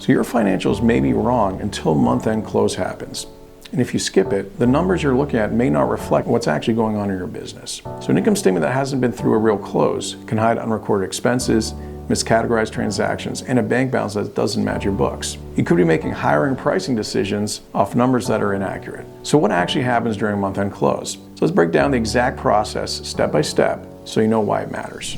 So your financials may be wrong until month-end close happens. And if you skip it, the numbers you're looking at may not reflect what's actually going on in your business. So an income statement that hasn't been through a real close can hide unrecorded expenses, miscategorized transactions, and a bank balance that doesn't match your books. You could be making hiring pricing decisions off numbers that are inaccurate. So what actually happens during month-end close? So let's break down the exact process step by step so you know why it matters.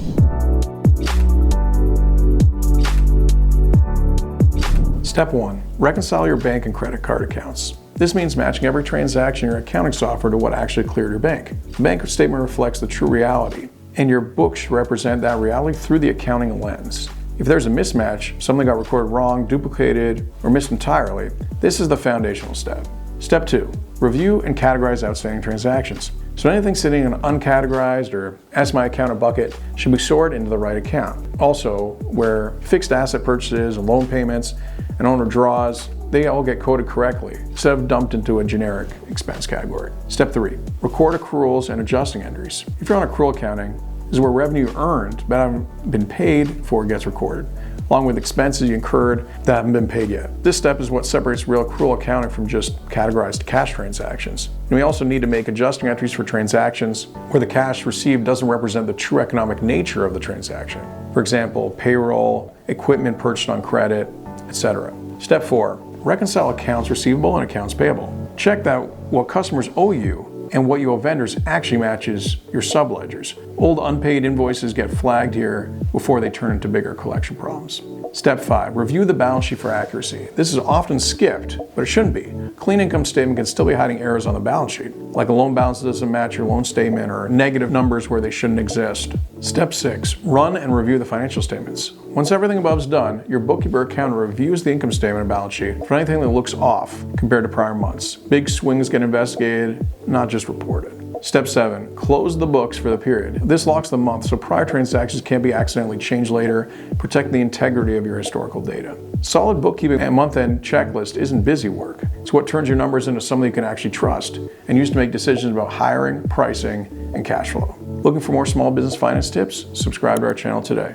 Step 1. Reconcile your bank and credit card accounts. This means matching every transaction in your accounting software to what actually cleared your bank. The bank statement reflects the true reality, and your books should represent that reality through the accounting lens. If there's a mismatch, something got recorded wrong, duplicated, or missed entirely, this is the foundational step. Step 2. Review and categorize outstanding transactions. So anything sitting in an uncategorized or ask my accountant bucket should be sorted into the right account. Also, where fixed asset purchases and loan payments and owner draws, they all get coded correctly instead of dumped into a generic expense category. Step 3. Record accruals and adjusting entries. If you're on accrual accounting, this is where revenue earned but haven't been paid for gets recorded, along with expenses you incurred that haven't been paid yet. This step is what separates real accrual accounting from just categorized cash transactions. And we also need to make adjusting entries for transactions where the cash received doesn't represent the true economic nature of the transaction. For example, payroll, equipment purchased on credit, etc. Step 4. Reconcile accounts receivable and accounts payable. Check that what customers owe you and what you owe vendors actually matches your subledgers. Old unpaid invoices get flagged here before they turn into bigger collection problems. Step 5. Review the balance sheet for accuracy. This is often skipped, but it shouldn't be. A clean income statement can still be hiding errors on the balance sheet, like a loan balance that doesn't match your loan statement or negative numbers where they shouldn't exist. Step 6. Run and review the financial statements. Once everything above is done, your bookkeeper accountant reviews the income statement and balance sheet for anything that looks off compared to prior months. Big swings get investigated, not just reported. Step 7. Close the books for the period. This locks the month so prior transactions can't be accidentally changed later, protecting the integrity of your historical data. Solid bookkeeping and month-end checklist isn't busy work. It's what turns your numbers into something you can actually trust and use to make decisions about hiring, pricing, and cash flow. Looking for more small business finance tips? Subscribe to our channel today.